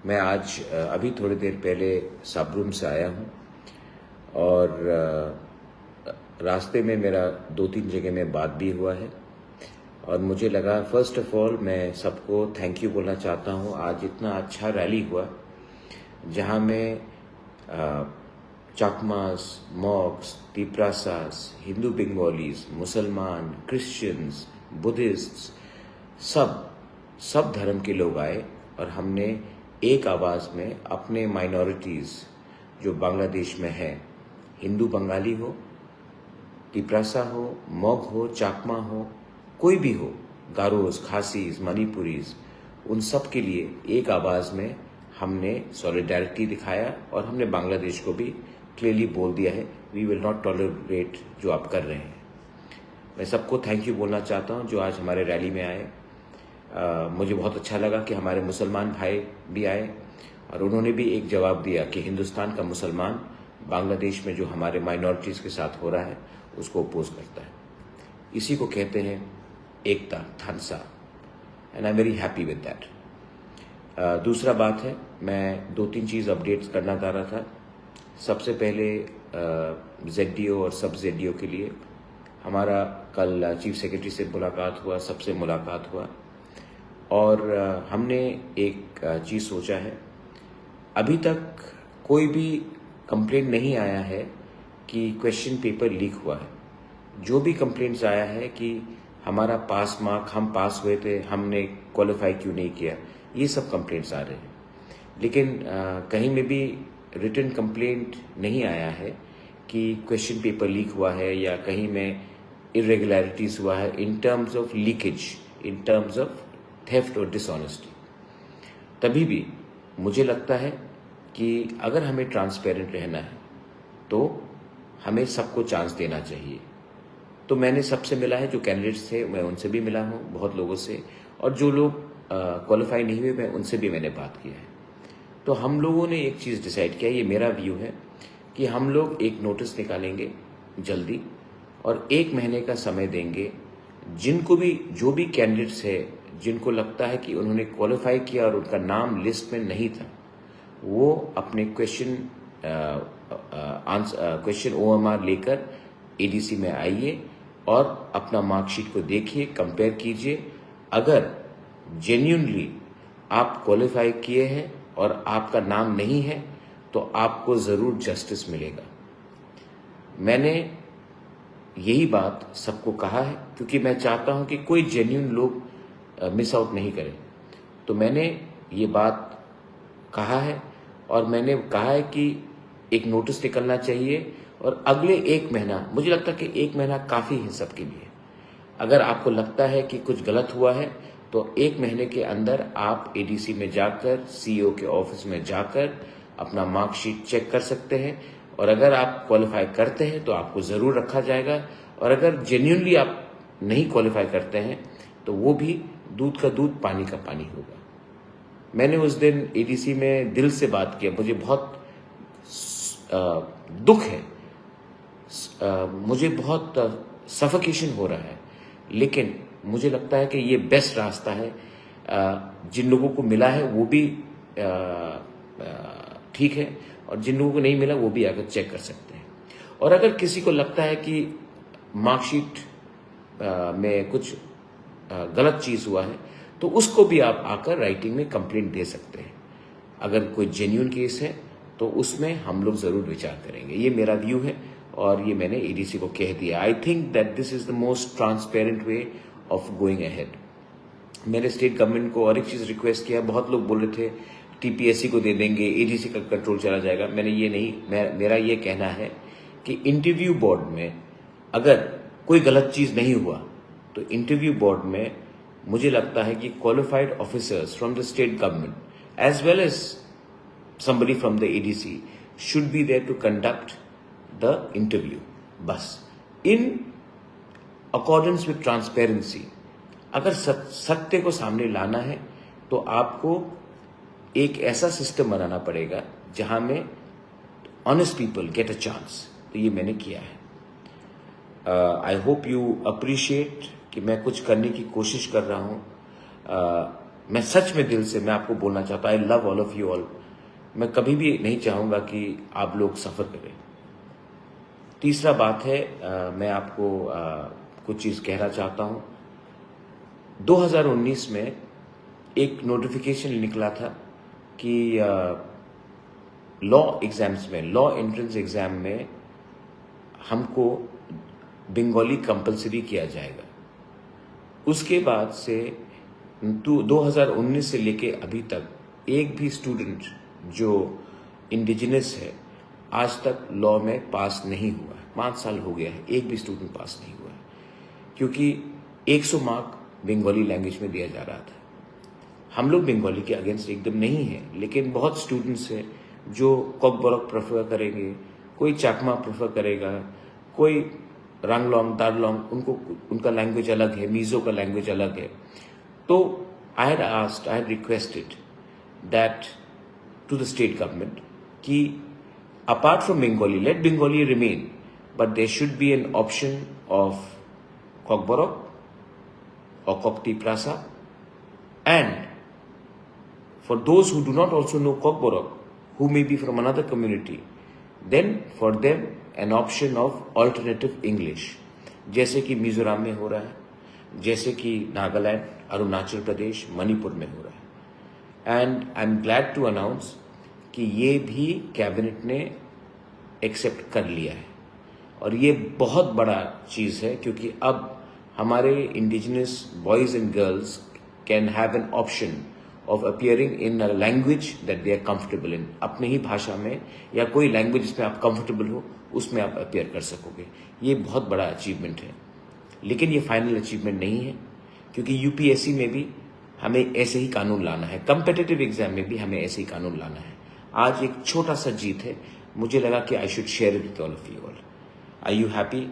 मैं आज अभी थोड़ी देर पहले साबरूम से आया हूँ और रास्ते में मेरा 2-3 जगह में बात भी हुआ है और मुझे लगा फर्स्ट ऑफ ऑल मैं सबको थैंक यू बोलना चाहता हूँ। आज इतना अच्छा रैली हुआ जहाँ में चाकमास, मॉक्स, तिप्रासास, हिंदू बंगालीज, मुसलमान, क्रिश्चियंस, बुद्धिस्ट, सब धर्म के लोग आए और हमने एक आवाज़ में अपने माइनॉरिटीज़ जो बांग्लादेश में है, हिंदू बंगाली हो, तिप्रासा हो, मॉग हो, चाकमा हो, कोई भी हो, गारोज, खासीज, मणिपुरीज, उन सब के लिए एक आवाज़ में हमने सॉलिडारिटी दिखाया और हमने बांग्लादेश को भी क्लियरली बोल दिया है वी विल नॉट टॉलरेट जो आप कर रहे हैं। मैं सबको थैंक यू बोलना चाहता हूं जो आज हमारे रैली में आए। मुझे बहुत अच्छा लगा कि हमारे मुसलमान भाई भी आए और उन्होंने भी एक जवाब दिया कि हिंदुस्तान का मुसलमान बांग्लादेश में जो हमारे माइनॉरिटीज़ के साथ हो रहा है उसको अपोज करता है। इसी को कहते हैं एकता, थानसा, and I am very happy with that. दूसरा बात है, मैं 2-3 चीज़ अपडेट्स करना चाह रहा था। सबसे पहले जेडीओ और सब जेडीओ के लिए हमारा कल चीफ सेक्रेटरी से मुलाकात हुआ, सबसे मुलाकात हुआ और हमने एक चीज़ सोचा है। अभी तक कोई भी कंप्लेंट नहीं आया है कि क्वेश्चन पेपर लीक हुआ है। जो भी कंप्लेंट्स आया है कि हमारा पास मार्क, हम पास हुए थे, हमने क्वालिफाई क्यों नहीं किया, ये सब कंप्लेंट्स आ रहे हैं। लेकिन कहीं में भी रिटन कंप्लेंट नहीं आया है कि क्वेश्चन पेपर लीक हुआ है या कहीं में इरेगुलरिटीज़ हुआ है in terms of leakage, in terms of theft और डिसऑनेस्टी। तभी भी मुझे लगता है कि अगर हमें ट्रांसपेरेंट रहना है तो हमें सबको चांस देना चाहिए। तो मैंने सबसे मिला है, जो कैंडिडेट्स थे मैं उनसे भी मिला हूँ, बहुत लोगों से, और जो लोग क्वालिफाई नहीं हुए मैं उनसे भी मैंने बात किया है। तो हम लोगों ने एक चीज़ डिसाइड किया, ये मेरा व्यू है कि हम लोग एक नोटिस निकालेंगे जल्दी और 1 महीने का समय देंगे। जिनको भी, जो भी कैंडिडेट्स है जिनको लगता है कि उन्होंने क्वालिफाई किया और उनका नाम लिस्ट में नहीं था, वो अपने क्वेश्चन OMR लेकर ADC में आइए और अपना मार्कशीट को देखिए, कंपेयर कीजिए। अगर जेन्युइनली आप क्वालिफाई किए हैं और आपका नाम नहीं है तो आपको ज़रूर जस्टिस मिलेगा। मैंने यही बात सबको कहा है क्योंकि मैं चाहता हूं कि कोई जेन्युइन लोग मिस आउट नहीं करें। तो मैंने ये बात कहा है और मैंने कहा है कि एक नोटिस निकलना चाहिए और अगले 1 महीना, मुझे लगता है कि 1 महीना काफ़ी है सबके लिए। अगर आपको लगता है कि कुछ गलत हुआ है तो 1 महीने के अंदर आप ADC में जाकर, CEO के ऑफिस में जाकर अपना मार्कशीट चेक कर सकते हैं और अगर आप क्वालिफाई करते हैं तो आपको ज़रूर रखा जाएगा और अगर जेन्युइनली आप नहीं क्वालिफाई करते हैं तो वो भी दूध का दूध, पानी का पानी होगा। मैंने उस दिन ADC में दिल से बात किया, मुझे बहुत दुख है, मुझे बहुत सफोकेशन हो रहा है, लेकिन मुझे लगता है कि ये बेस्ट रास्ता है। जिन लोगों को मिला है वो भी ठीक है और जिन लोगों को नहीं मिला वो भी आकर चेक कर सकते हैं। और अगर किसी को लगता है कि मार्कशीट में कुछ गलत चीज़ हुआ है तो उसको भी आप आकर राइटिंग में कंप्लेंट दे सकते हैं। अगर कोई जेन्युइन केस है तो उसमें हम लोग ज़रूर विचार करेंगे। ये मेरा व्यू है और ये मैंने ADC को कह दिया। I think that this is the most transparent way of going ahead. मैंने स्टेट गवर्नमेंट को और एक चीज़ रिक्वेस्ट किया, बहुत लोग बोल रहे थे TPSC को दे देंगे, ADC का कंट्रोल चला जाएगा। मैंने ये नहीं, मेरा ये कहना है कि इंटरव्यू बोर्ड में अगर कोई गलत चीज़ नहीं हुआ तो इंटरव्यू बोर्ड में मुझे लगता है कि qualified officers from the state government as well as somebody from the ADC should be there to conduct the interview. बस in accordance with transparency, अगर सत्य को सामने लाना है तो आपको एक ऐसा सिस्टम बनाना पड़ेगा जहां में honest people get a chance। तो ये मैंने किया है। आई होप यू अप्रिशिएट कि मैं कुछ करने की कोशिश कर रहा हूँ। मैं सच में दिल से मैं आपको बोलना चाहता हूँ, I love all of you all. मैं कभी भी नहीं चाहूंगा कि आप लोग सफर करें। तीसरा बात है, मैं आपको कुछ चीज कहना चाहता हूं। 2019 में एक नोटिफिकेशन निकला था कि लॉ एग्जाम्स में, लॉ एंट्रेंस एग्जाम में हमको बंगाली कंपलसरी किया जाएगा। उसके बाद से 2019 से लेके अभी तक एक भी स्टूडेंट जो इंडिजिनस है आज तक लॉ में पास नहीं हुआ है। 5 साल हो गया है, एक भी स्टूडेंट पास नहीं हुआ है, क्योंकि 100 मार्क बंगाली लैंग्वेज में दिया जा रहा था। हम लोग बंगाली के अगेंस्ट एकदम नहीं है, लेकिन बहुत स्टूडेंट्स हैं जो कॉकबरक प्रेफर करेंगे, कोई चाकमा प्रेफर करेगा, कोई रंगलोंग दारलोंग, उनका लैंग्वेज अलग है, मीजो का लैंग्वेज अलग है। तो I had requested that to the state government कि apart from Bengali, let Bengali remain, but there should be an option of Kokborok or Kokti Prasa, and for those who do not also know Kokborok, who may be from another community, then for them an option of alternative English, जैसे कि मिजोरम में हो रहा है, जैसे कि नागालैंड, अरुणाचल प्रदेश, मणिपुर में हो रहा है। And I am glad to announce कि ये भी कैबिनेट ने एक्सेप्ट कर लिया है, और ये बहुत बड़ा चीज़ है, क्योंकि अब हमारे indigenous boys and girls can have an option of appearing in a language that they are comfortable in. अपने ही भाषा में या कोई लैंग्वेज जिसमें आप कंफर्टेबल हो उसमें आप अपियर कर सकोगे। ये बहुत बड़ा अचीवमेंट है, लेकिन ये फाइनल अचीवमेंट नहीं है, क्योंकि यूपीएससी में भी हमें ऐसे ही कानून लाना है, कम्पिटिटिव एग्जाम में भी हमें ऐसे ही कानून लाना है। आज एक छोटा सा जीत है, मुझे लगा कि I should share it with all of you all. Are you happy?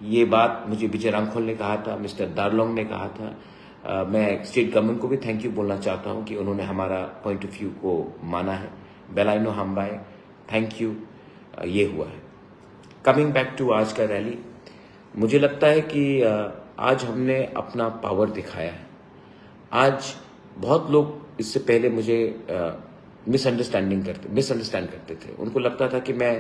ये बात मुझे विजय रामखोल ने कहा था, मिस्टर दारलोंग ने कहा था। मैं स्टेट गवर्नमेंट को भी थैंक यू बोलना चाहता हूं कि उन्होंने हमारा पॉइंट ऑफ व्यू को माना है। बेलाइनो हमबाई, थैंक यू। ये हुआ है। कमिंग बैक टू आज का रैली, मुझे लगता है कि आज हमने अपना पावर दिखाया है। आज बहुत लोग इससे पहले मुझे मिसअंडरस्टैंड करते थे। उनको लगता था कि मैं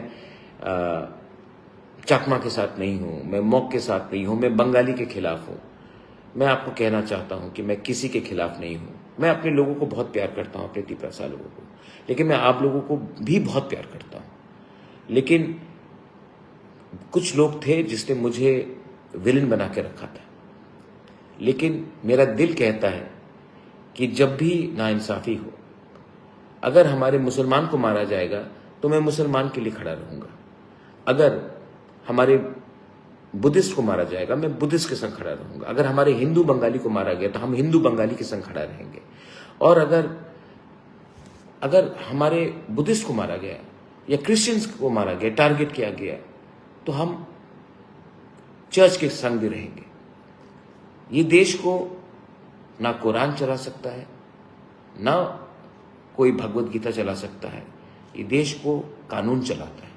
चकमा के साथ नहीं हूं, मैं मॉक के साथ नहीं हूं, मैं बंगाली के खिलाफ हूं। मैं आपको कहना चाहता हूं कि मैं किसी के खिलाफ नहीं हूं। मैं अपने लोगों को बहुत प्यार करता हूं, अपने तिपरासा लोगों को, लेकिन मैं आप लोगों को भी बहुत प्यार करता हूं। लेकिन कुछ लोग थे जिसने मुझे विलन बना के रखा था, लेकिन मेरा दिल कहता है कि जब भी नाइंसाफी हो, अगर हमारे मुसलमान को मारा जाएगा तो मैं मुसलमान के लिए खड़ा रहूंगा, अगर हमारे बुद्धिस्ट को मारा जाएगा मैं बुद्धिस्ट के संग खड़ा रहूंगा, अगर हमारे हिंदू बंगाली को मारा गया तो हम हिंदू बंगाली के संग खड़ा रहेंगे, और अगर हमारे बुद्धिस्ट को मारा गया या क्रिश्चियंस को मारा गया, टारगेट किया गया, तो हम चर्च के संग भी रहेंगे। ये देश को ना कुरान चला सकता है, ना कोई भगवत गीता चला सकता है। ये देश को कानून चलाता है,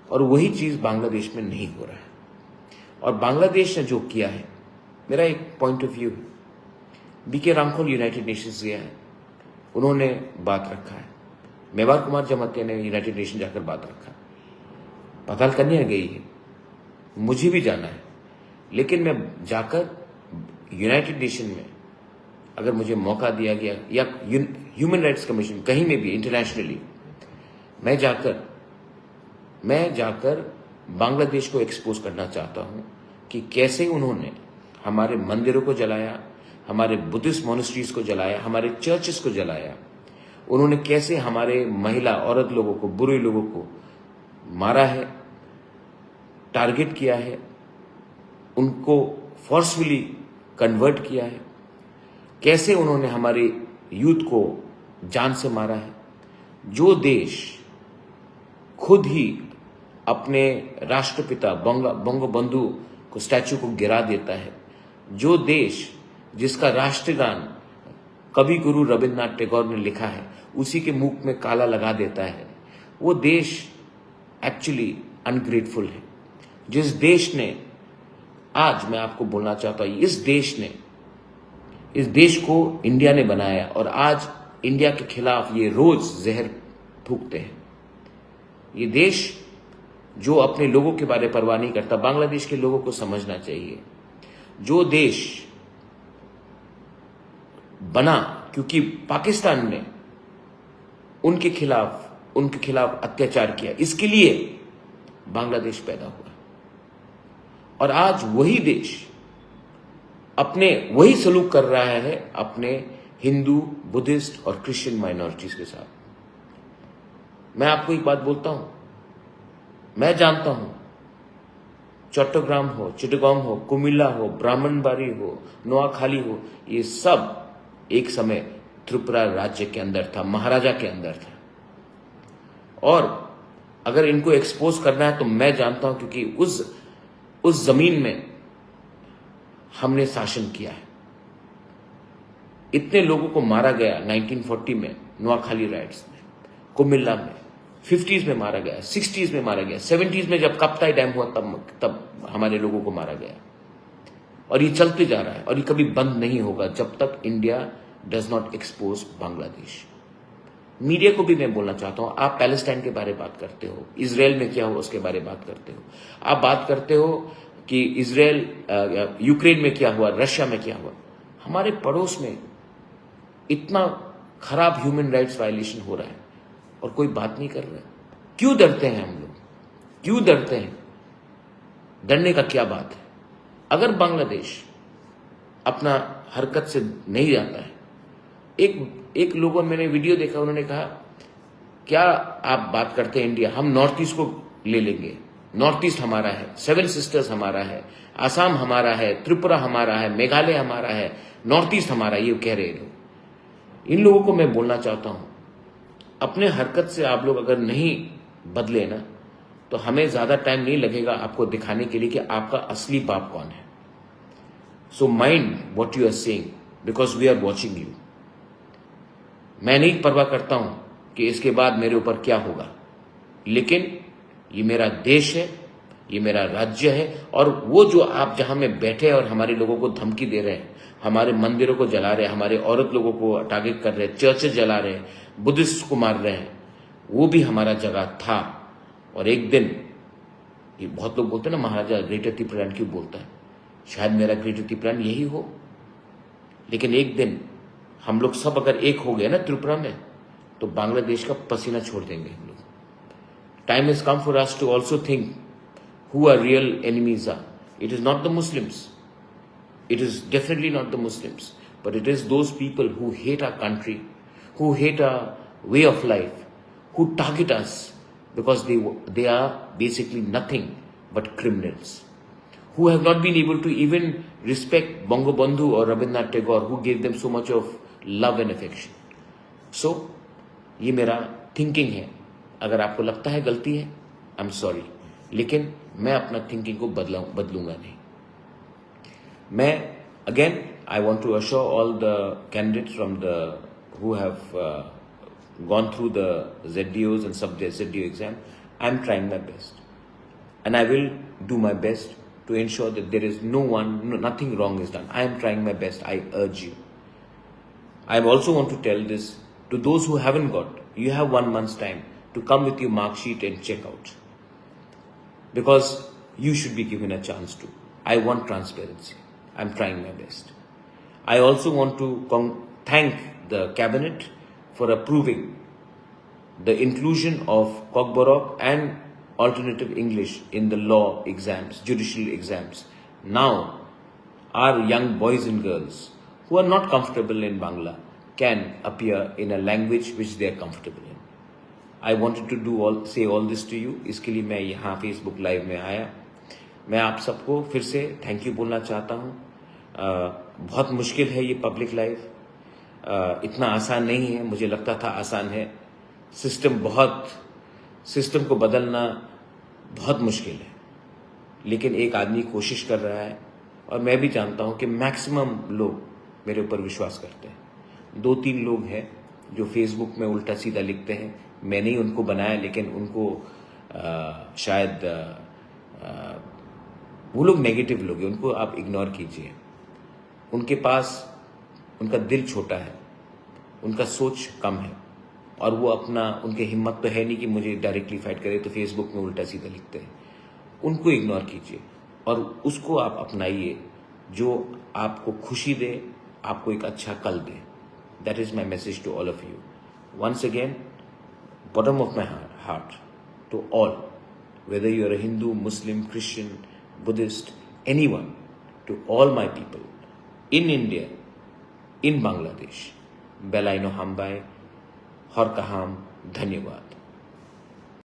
और वही चीज बांग्लादेश में नहीं हो रहा है। और बांग्लादेश ने जो किया है, मेरा एक पॉइंट ऑफ व्यू है, बीके रामखोल यूनाइटेड नेशंस गया है, उन्होंने बात रखा है। मेवार कुमार जमातिया ने यूनाइटेड नेशन जाकर बात रखा, पताल कन्या गई है, मुझे भी जाना है, लेकिन मैं जाकर यूनाइटेड नेशन में अगर मुझे मौका दिया गया, या ह्यूमन राइट्स कमीशन, कहीं में भी इंटरनेशनली, मैं जाकर बांग्लादेश को एक्सपोज करना चाहता हूं कि कैसे उन्होंने हमारे मंदिरों को जलाया, हमारे बुद्धिस्ट मॉनेस्ट्रीज को जलाया, हमारे चर्चेस को जलाया, उन्होंने कैसे हमारे महिला औरत लोगों को, बुरे लोगों को मारा है, टारगेट किया है, उनको फोर्सफुली कन्वर्ट किया है, कैसे उन्होंने हमारे यूथ को जान से मारा है। जो देश खुद ही अपने राष्ट्रपिता बंगबंधु को स्टैचू को गिरा देता है, जो देश जिसका राष्ट्रगान कवि गुरु रविन्द्रनाथ टैगोर ने लिखा है उसी के मुख में काला लगा देता है, वो देश एक्चुअली अनग्रेटफुल है। जिस देश ने, आज मैं आपको बोलना चाहता हूं, इस इस देश को इंडिया ने बनाया और आज इंडिया के खिलाफ ये रोज जहर फूंकते हैं। ये देश जो अपने लोगों के बारे में परवाह नहीं करता, बांग्लादेश के लोगों को समझना चाहिए। जो देश बना क्योंकि पाकिस्तान ने उनके खिलाफ अत्याचार किया, इसके लिए बांग्लादेश पैदा हुआ। और आज वही देश वही सलूक कर रहा है अपने हिंदू, बुद्धिस्ट और क्रिश्चियन माइनॉरिटीज के साथ। मैं आपको एक बात बोलता हूं, मैं जानता हूं चट्टग्राम हो, चिटगांव हो, कुमिल्ला हो, ब्राह्मणबाड़ी हो, नोआखाली हो, ये सब एक समय त्रिपुरा राज्य के अंदर था, महाराजा के अंदर था। और अगर इनको एक्सपोज करना है तो मैं जानता हूं, क्योंकि उस जमीन में हमने शासन किया है। इतने लोगों को मारा गया 1940 में नोआखाली राइट्स में, कुमिल्ला में, 50s में मारा गया, 60s में मारा गया, 70s में जब कप्ताई डैम हुआ तब हमारे लोगों को मारा गया। और ये चलते जा रहा है और ये कभी बंद नहीं होगा जब तक India does not expose Bangladesh. Media को भी मैं बोलना चाहता हूं, आप पैलेस्टाइन के बारे में बात करते हो, इजराइल में क्या हुआ उसके बारे में बात करते हो, आप बात करते हो कि इजराइल यूक्रेन में क्या हुआ, रशिया में क्या हुआ। हमारे पड़ोस में इतना खराब ह्यूमन राइट्स वायलेशन हो रहा है और कोई बात नहीं कर रहा है। क्यों डरते हैं हम लोग, क्यों डरते हैं? डरने का क्या बात है? अगर बांग्लादेश अपना हरकत से नहीं जाता है, एक लोगों, मैंने वीडियो देखा, उन्होंने कहा क्या आप बात करते हैं इंडिया, हम नॉर्थ ईस्ट को ले लेंगे, नॉर्थ ईस्ट हमारा है, 7 सिस्टर्स हमारा है, आसाम हमारा है, त्रिपुरा हमारा है, मेघालय हमारा है, नॉर्थ ईस्ट हमारा, ये कह रहे लोग। इन लोगों को मैं बोलना चाहता हूं, अपने हरकत से आप लोग अगर नहीं बदले ना, तो हमें ज्यादा टाइम नहीं लगेगा आपको दिखाने के लिए कि आपका असली बाप कौन है। So mind what you are saying because we are watching you. मैं नहीं परवाह करता हूं कि इसके बाद मेरे ऊपर क्या होगा, लेकिन ये मेरा देश है, ये मेरा राज्य है। और वो जो आप जहां में बैठे और हमारे लोगों को धमकी दे रहे हैं, हमारे मंदिरों को जला रहे हैं, हमारे औरत लोगों को टारगेट कर रहे हैं, चर्चेज जला रहे हैं, बुद्धिस्ट को मार रहे हैं, वो भी हमारा जगह था। और एक दिन, ये बहुत लोग बोलते हैं ना महाराजा ग्रेटर त्रिपुरा क्यों बोलता है, शायद मेरा ग्रेटर त्रिपुरा यही हो। लेकिन एक दिन हम लोग सब अगर एक हो गए ना त्रिपुरा में, तो बांग्लादेश का पसीना छोड़ देंगे हम लोग। Time has come for us to also think who our real enemies are. It is not the Muslims. It is definitely not the Muslims. But it is those people who hate our country, who hate our way of life, who target us because they are basically nothing but criminals, who have not been able to even respect Bangabandhu or Rabindranath Tagore, who gave them so much of love and affection. So, ये मेरा thinking है। अगर आपको लगता है गलती है, I'm sorry. लेकिन मैं अपना थिंकिंग को बदलूंगा नहीं। मैं again I want to assure all the candidates from the who have gone through the ZDOs and sub-ZDO exam, I am trying my best and I will do my best to ensure that there is nothing wrong is done. I am trying my best. I urge you. I also want to tell this to those who haven't got. You have 1 month's time to come with your mark sheet and check out. Because you should be given a chance to. I want transparency. I'm trying my best. I also want to thank the cabinet for approving the inclusion of Kokborok and alternative English in the law exams, judicial exams. Now, our young boys and girls who are not comfortable in Bangla can appear in a language which they are comfortable in. I wanted to say all this to you. इसके लिए मैं यहाँ Facebook live में आया। मैं आप सबको फिर से थैंक यू बोलना चाहता हूँ। बहुत मुश्किल है ये पब्लिक लाइव, इतना आसान नहीं है। मुझे लगता था आसान है। सिस्टम को बदलना बहुत मुश्किल है, लेकिन एक आदमी कोशिश कर रहा है और मैं भी जानता हूँ कि मैक्सिमम लोग मेरे ऊपर विश्वास करते हैं। 2-3 लोग हैं जो फेसबुक में उल्टा सीधा लिखते हैं। मैंने ही उनको बनाया, लेकिन उनको शायद वो लोग नेगेटिव लोग हैं, उनको आप इग्नोर कीजिए। उनके पास उनका दिल छोटा है, उनका सोच कम है, और वो अपना, उनके हिम्मत तो है नहीं कि मुझे डायरेक्टली फाइट करे, तो फेसबुक में उल्टा सीधा लिखते हैं। उनको इग्नोर कीजिए और उसको आप अपनाइए जो आपको खुशी दे, आपको एक अच्छा कल दे। That is my message to all of you. Once again, bottom of my heart, to all, whether you are a Hindu, Muslim, Christian, Buddhist, anyone, to all my people in India, in Bangladesh, Belaino Hambai, Hor Kaham, Dhanyavad.